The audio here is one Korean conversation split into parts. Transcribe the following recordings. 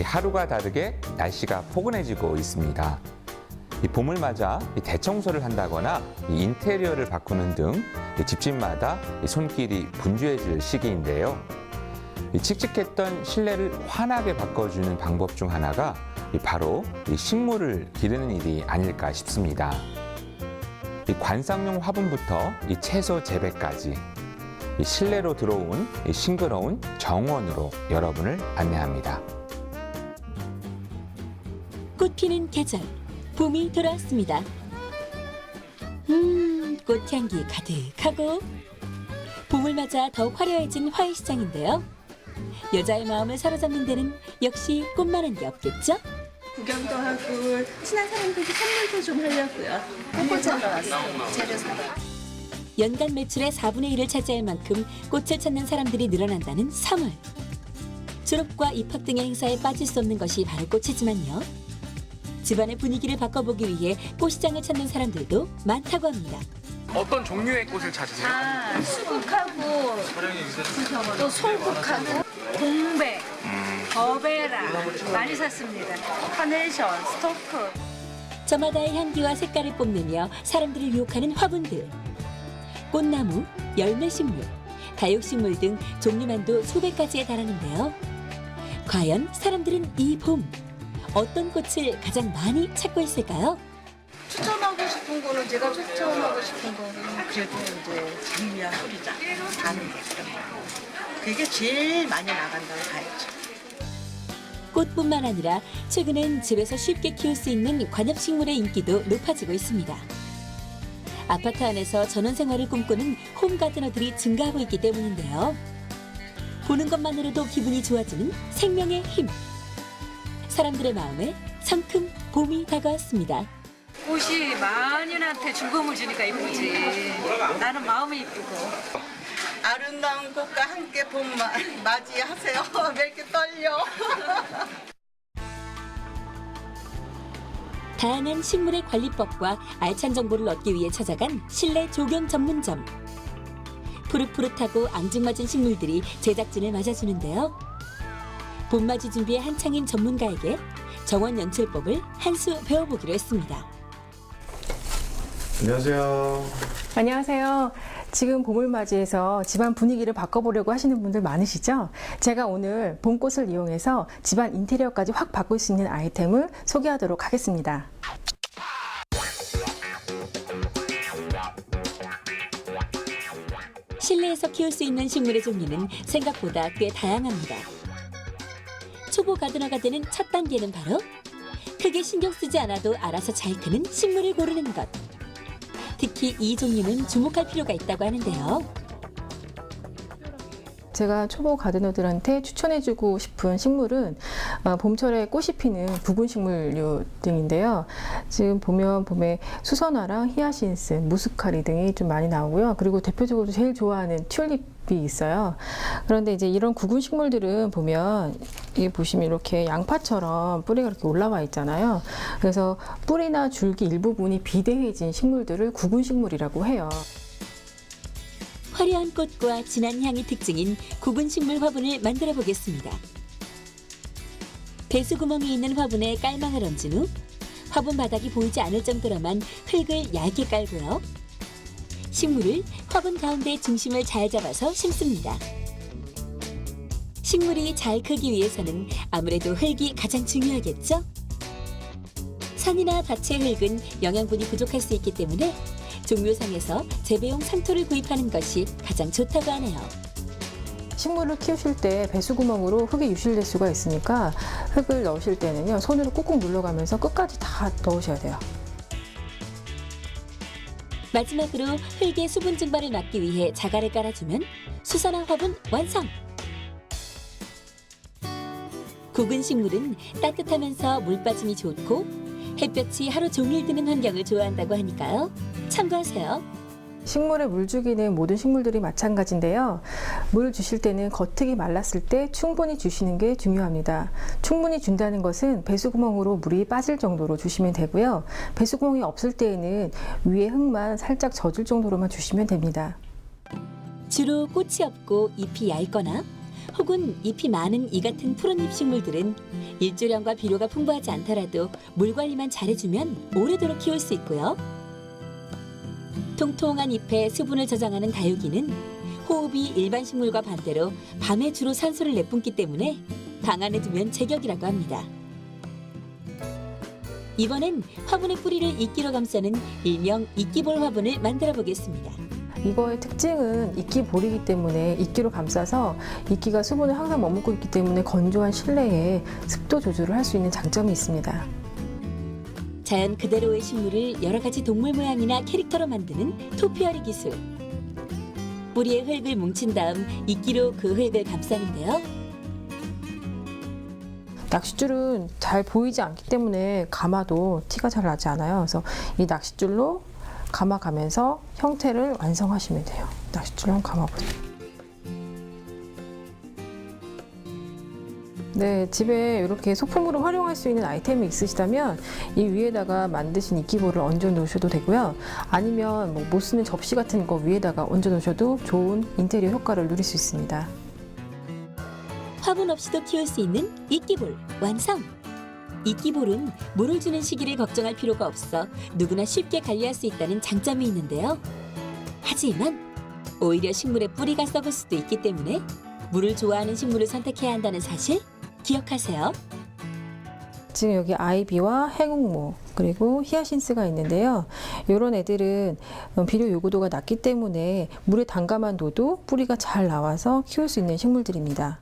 하루가 다르게 날씨가 포근해지고 있습니다. 봄을 맞아 대청소를 한다거나 인테리어를 바꾸는 등 집집마다 손길이 분주해질 시기인데요. 칙칙했던 실내를 환하게 바꿔주는 방법 중 하나가 바로 식물을 기르는 일이 아닐까 싶습니다. 관상용 화분부터 채소 재배까지 실내로 들어온 싱그러운 정원으로 여러분을 안내합니다. 꽃 피는 계절, 봄이 돌아왔습니다. 꽃향기 가득하고 봄을 맞아 더욱 화려해진 화훼시장인데요. 여자의 마음을 사로잡는 데는 역시 꽃만한 게 없겠죠? 구경도 하고 친한 사람들께 선물도 좀 하려고요. 꽃을 사러 왔어요. 재료 사러. 연간 매출의 4분의 1을 차지할 만큼 꽃을 찾는 사람들이 늘어난다는 3월. 졸업과 입학 등의 행사에 빠질 수 없는 것이 바로 꽃이지만요. 집안의 분위기를 바꿔보기 위해 꽃시장을 찾는 사람들도 많다고 합니다. 어떤 종류의 꽃을 찾으세요? 수국하고 또 솔국하고 동백, 버베라 많이 샀습니다. 카네이션, 스토크. 저마다의 향기와 색깔을 뽐내며 사람들을 유혹하는 화분들. 꽃나무, 열매식물, 다육식물 등 종류만도 수백 가지에 달하는데요. 과연 사람들은 이 봄, 어떤 꽃을 가장 많이 찾고 있을까요? 추천하고 싶은 거는 제가 추천하고 싶은 거는 그래도 이제 장미와 소리자 가는 게 그게 제일 많이 나간다고 봐야죠. 꽃뿐만 아니라 최근엔 집에서 쉽게 키울 수 있는 관엽식물의 인기도 높아지고 있습니다. 아파트 안에서 전원 생활을 꿈꾸는 홈가드너들이 증가하고 있기 때문인데요. 보는 것만으로도 기분이 좋아지는 생명의 힘. 사람들의 마음에 성큼 봄이 다가왔습니다. 꽃이 만인한테 즐거움을 주니까 이쁘지. 나는 마음이 이쁘고. 아름다운 꽃과 함께 봄 맞이하세요. 왜 이렇게 떨려? 다양한 식물의 관리법과 알찬 정보를 얻기 위해 찾아간 실내 조경 전문점. 푸릇푸릇하고 앙증맞은 식물들이 제작진을 맞아주는데요. 봄맞이 준비에 한창인 전문가에게 정원 연출법을 한 수 배워보기로 했습니다. 안녕하세요. 안녕하세요. 지금 봄을 맞이해서 집안 분위기를 바꿔보려고 하시는 분들 많으시죠? 제가 오늘 봄꽃을 이용해서 집안 인테리어까지 확 바꿀 수 있는 아이템을 소개하도록 하겠습니다. 실내에서 키울 수 있는 식물의 종류는 생각보다 꽤 다양합니다. 초보 가드너가 되는 첫 단계는 바로 크게 신경 쓰지 않아도 알아서 잘 크는 식물을 고르는 것. 특히 이 종류는 주목할 필요가 있다고 하는데요. 제가 초보 가드너들한테 추천해주고 싶은 식물은 봄철에 꽃이 피는 부분 식물류 등인데요. 지금 보면 봄에 수선화랑 히아신스, 무스카리 등이 좀 많이 나오고요. 그리고 대표적으로 제일 좋아하는 튤립이 있어요. 그런데 이제 이런 구근 식물들은 보면 이 보시면 이렇게 양파처럼 뿌리가 이렇게 올라와 있잖아요. 그래서 뿌리나 줄기 일부분이 비대해진 식물들을 구근 식물이라고 해요. 화려한 꽃과 진한 향이 특징인 구분 식물 화분을 만들어 보겠습니다. 배수구멍이 있는 화분에 깔망을 얹은 후 화분 바닥이 보이지 않을 정도로만 흙을 얇게 깔고요. 식물을 화분 가운데 중심을 잘 잡아서 심습니다. 식물이 잘 크기 위해서는 아무래도 흙이 가장 중요하겠죠? 산이나 밭의 흙은 영양분이 부족할 수 있기 때문에 종묘상에서 재배용 상토를 구입하는 것이 가장 좋다고 하네요. 식물을 키우실 때 배수구멍으로 흙이 유실될 수가 있으니까 흙을 넣으실 때는요, 손으로 꾹꾹 눌러가면서 끝까지 다 넣으셔야 돼요. 마지막으로 흙의 수분 증발을 막기 위해 자갈을 깔아주면 수선화 화분 완성! 구근 식물은 따뜻하면서 물 빠짐이 좋고 햇볕이 하루 종일 드는 환경을 좋아한다고 하니까요. 참고하세요. 식물에 물 주기는 모든 식물들이 마찬가지인데요. 물 주실 때는 겉흙이 말랐을 때 충분히 주시는 게 중요합니다. 충분히 준다는 것은 배수구멍으로 물이 빠질 정도로 주시면 되고요. 배수구멍이 없을 때에는 위에 흙만 살짝 젖을 정도로만 주시면 됩니다. 주로 꽃이 없고 잎이 얇거나 혹은 잎이 많은 이 같은 푸른잎 식물들은 일조량과 비료가 풍부하지 않더라도 물 관리만 잘해주면 오래도록 키울 수 있고요. 통통한 잎에 수분을 저장하는 다육이는 호흡이 일반 식물과 반대로 밤에 주로 산소를 내뿜기 때문에 방 안에 두면 제격이라고 합니다. 이번엔 화분의 뿌리를 이끼로 감싸는 일명 이끼볼 화분을 만들어 보겠습니다. 이거의 특징은 이끼볼이기 때문에 이끼로 감싸서 이끼가 수분을 항상 머금고 있기 때문에 건조한 실내에 습도 조절을 할 수 있는 장점이 있습니다. 자연 그대로의 식물을 여러 가지 동물 모양이나 캐릭터로 만드는 토피아리 기술. 뿌리에 흙을 뭉친 다음 이끼로 그 흙을 감싸는데요. 낚싯줄은 잘 보이지 않기 때문에 감아도 티가 잘 나지 않아요. 그래서 이 낚싯줄로 감아가면서 형태를 완성하시면 돼요. 낚싯줄로 한번 감아보세요. 네, 집에 이렇게 소품으로 활용할 수 있는 아이템이 있으시다면 이 위에다가 만드신 이끼볼을 얹어 놓으셔도 되고요. 아니면 뭐 못 쓰는 접시 같은 거 위에다가 얹어 놓으셔도 좋은 인테리어 효과를 누릴 수 있습니다. 화분 없이도 키울 수 있는 이끼볼 완성! 이끼볼은 물을 주는 시기를 걱정할 필요가 없어 누구나 쉽게 관리할 수 있다는 장점이 있는데요. 하지만 오히려 식물의 뿌리가 썩을 수도 있기 때문에 물을 좋아하는 식물을 선택해야 한다는 사실 기억하세요. 지금 여기 아이비와 해국모 그리고 히아신스가 있는데요. 이런 애들은 비료 요구도가 낮기 때문에 물에 담가만 둬도 뿌리가 잘 나와서 키울 수 있는 식물들입니다.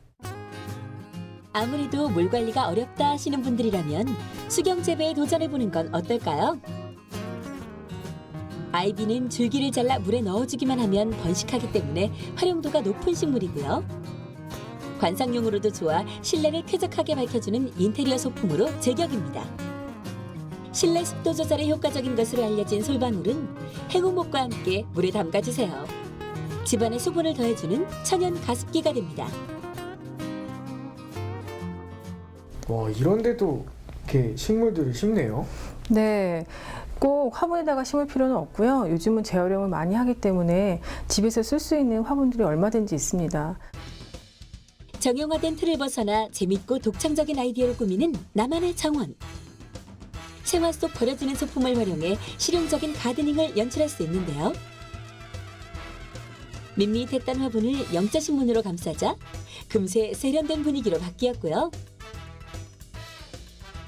아무래도 물 관리가 어렵다 하시는 분들이라면 수경 재배에 도전해보는 건 어떨까요? 아이비는 줄기를 잘라 물에 넣어주기만 하면 번식하기 때문에 활용도가 높은 식물이고요. 관상용으로도 좋아 실내를 쾌적하게 밝혀주는 인테리어 소품으로 제격입니다. 실내 습도 조절에 효과적인 것으로 알려진 솔방울은 해구목과 함께 물에 담가주세요. 집안에 수분을 더해주는 천연 가습기가 됩니다. 와, 이런데도 이렇게 식물들을 심네요. 네, 꼭 화분에다가 심을 필요는 없고요. 요즘은 재활용을 많이 하기 때문에 집에서 쓸 수 있는 화분들이 얼마든지 있습니다. 정형화된 틀을 벗어나 재밌고 독창적인 아이디어로 꾸미는 나만의 정원. 생활 속 버려지는 소품을 활용해 실용적인 가드닝을 연출할 수 있는데요. 밋밋했던 화분을 영자식문으로 감싸자 금세 세련된 분위기로 바뀌었고요.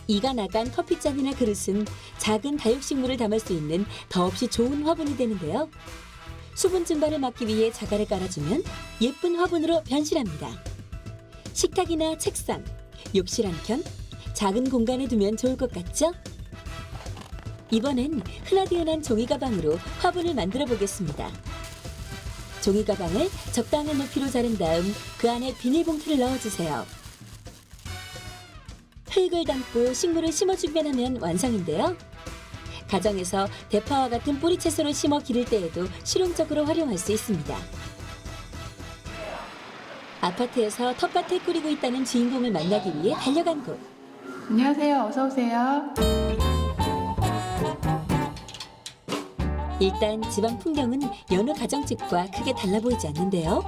이가 나간 커피잔이나 그릇은 작은 다육식물을 담을 수 있는 더없이 좋은 화분이 되는데요. 수분 증발을 막기 위해 자갈을 깔아주면 예쁜 화분으로 변신합니다. 식탁이나 책상, 욕실 한켠, 작은 공간에 두면 좋을 것 같죠? 이번엔 흔하디흔한 종이 가방으로 화분을 만들어 보겠습니다. 종이 가방을 적당한 높이로 자른 다음 그 안에 비닐봉투를 넣어주세요. 흙을 담고 식물을 심어주기만 하면 완성인데요. 가정에서 대파와 같은 뿌리 채소를 심어 기를 때에도 실용적으로 활용할 수 있습니다. 아파트에서 텃밭을 꾸리고 있다는 주인공을 만나기 위해 달려간 곳. 안녕하세요. 어서 오세요. 일단 집안 풍경은 여느 가정집과 크게 달라 보이지 않는데요.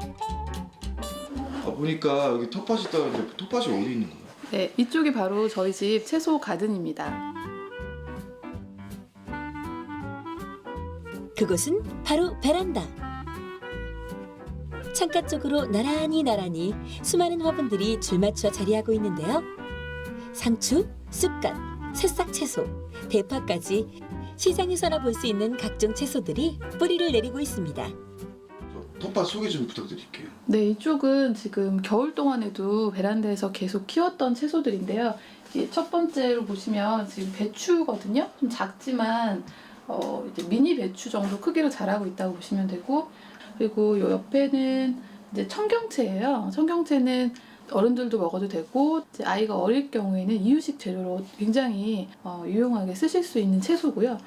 보니까 여기 텃밭이 있다가 이제 텃밭이 어디 있는 거예요? 네, 이쪽이 바로 저희 집 채소 가든입니다. 그곳은 바로 베란다. 창가 쪽으로 나란히 수많은 화분들이 줄맞춰 자리하고 있는데요. 상추, 쑥갓, 새싹 채소, 대파까지 시장에서나 볼 수 있는 각종 채소들이 뿌리를 내리고 있습니다. 저 텃밭 소개 좀 부탁드릴게요. 네, 이쪽은 지금 겨울 동안에도 베란다에서 계속 키웠던 채소들인데요. 이제 첫 번째로 보시면 지금 배추거든요. 좀 작지만 이제 미니 배추 정도 크기로 자라고 있다고 보시면 되고, 그리고 이 옆에는 이제 청경채예요. 청경채는 어른들도 먹어도 되고 이제 아이가 어릴 경우에는 이유식 재료로 굉장히 유용하게 쓰실 수 있는 채소고요.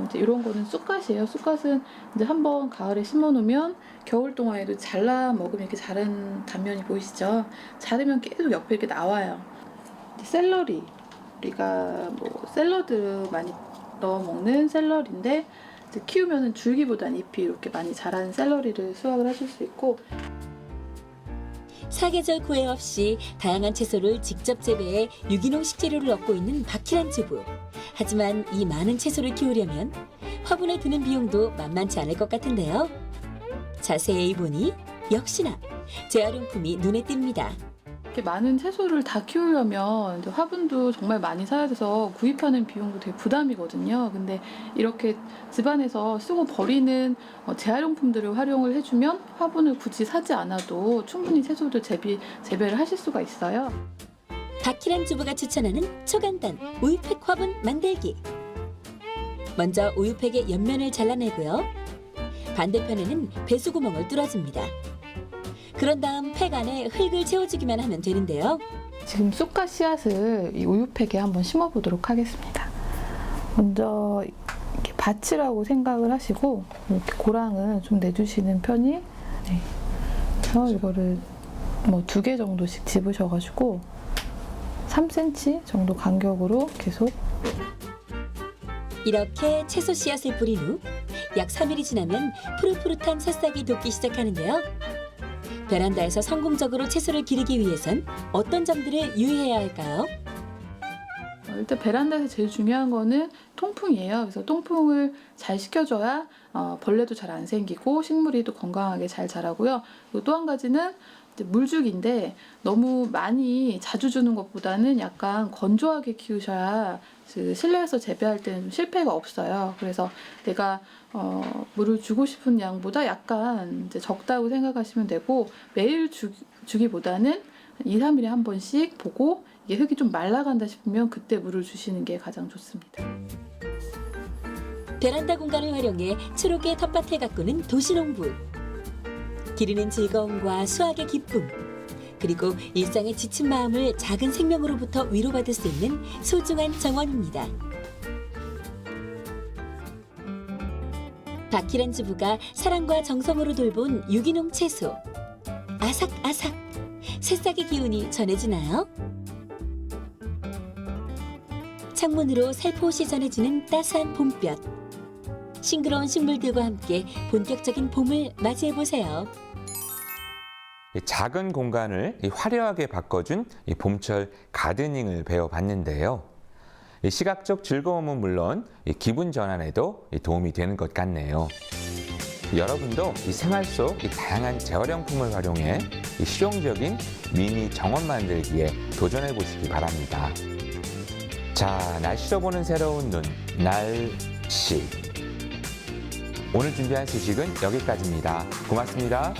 이제 이런 거는 쑥갓이에요. 쑥갓은 이제 한번 가을에 심어놓으면 겨울 동안에도 잘라 먹으면 이렇게 자른 단면이 보이시죠? 자르면 계속 옆에 이렇게 나와요. 샐러리, 우리가 뭐 샐러드 많이 넣어 먹는 샐러리인데 이제 키우면은 줄기보다는 잎이 이렇게 많이 자란 샐러리를 수확을 하실 수 있고. 사계절 구애 없이 다양한 채소를 직접 재배해 유기농 식재료를 얻고 있는 박희란 주부. 하지만 이 많은 채소를 키우려면 화분에 드는 비용도 만만치 않을 것 같은데요. 자세히 보니 역시나 재활용품이 눈에 띕니다. 이렇게 많은 채소를 다 키우려면 이제 화분도 정말 많이 사야 돼서 구입하는 비용도 되게 부담이거든요. 근데 이렇게 집안에서 쓰고 버리는 재활용품들을 활용을 해주면 화분을 굳이 사지 않아도 충분히 채소를 재배를 하실 수가 있어요. 박희란 주부가 추천하는 초간단 우유팩 화분 만들기. 먼저 우유팩의 옆면을 잘라내고요. 반대편에는 배수구멍을 뚫어줍니다. 그런 다음 팩 안에 흙을 채워주기만 하면 되는데요. 지금 쑥과 씨앗을 이 우유팩에 한번 심어보도록 하겠습니다. 먼저 이렇게 밭이라고 생각을 하시고 이렇게 고랑을 좀 내주시는 편이 네. 그래서 이거를 뭐 2개 정도씩 집으셔가지고 3cm 정도 간격으로 계속 이렇게 채소 씨앗을 뿌린 후 약 3일이 지나면 푸릇푸릇한 새싹이 돋기 시작하는데요. 베란다에서 성공적으로 채소를 기르기 위해선 어떤 점들을 유의해야 할까요? 일단 베란다에서 제일 중요한 거는 통풍이에요. 그래서 통풍을 잘 시켜줘야 벌레도 잘 안 생기고 식물이 또 건강하게 잘 자라고요. 그리고 또 한 가지는 이제 물주기인데 너무 많이 자주 주는 것보다는 약간 건조하게 키우셔야 그 실내에서 재배할 때는 좀 실패가 없어요. 그래서 내가 물을 주고 싶은 양보다 약간 이제 적다고 생각하시면 되고 매일 주기보다는 2, 3일에 한 번씩 보고 이게 흙이 좀 말라간다 싶으면 그때 물을 주시는 게 가장 좋습니다. 베란다 공간을 활용해 초록의 텃밭을 가꾸는 도시농부. 기르는 즐거움과 수확의 기쁨, 그리고 일상의 지친 마음을 작은 생명으로부터 위로받을 수 있는 소중한 정원입니다. 박희란 주부가 사랑과 정성으로 돌본 유기농 채소. 아삭아삭, 새싹의 기운이 전해지나요? 창문으로 살포시 전해지는 따스한 봄볕. 싱그러운 식물들과 함께 본격적인 봄을 맞이해보세요. 작은 공간을 화려하게 바꿔준 봄철 가드닝을 배워봤는데요. 시각적 즐거움은 물론 기분 전환에도 도움이 되는 것 같네요. 여러분도 생활 속 다양한 재활용품을 활용해 실용적인 미니 정원 만들기에 도전해 보시기 바랍니다. 자, 날씨로 보는 새로운 눈, 날씨. 오늘 준비한 소식은 여기까지입니다. 고맙습니다.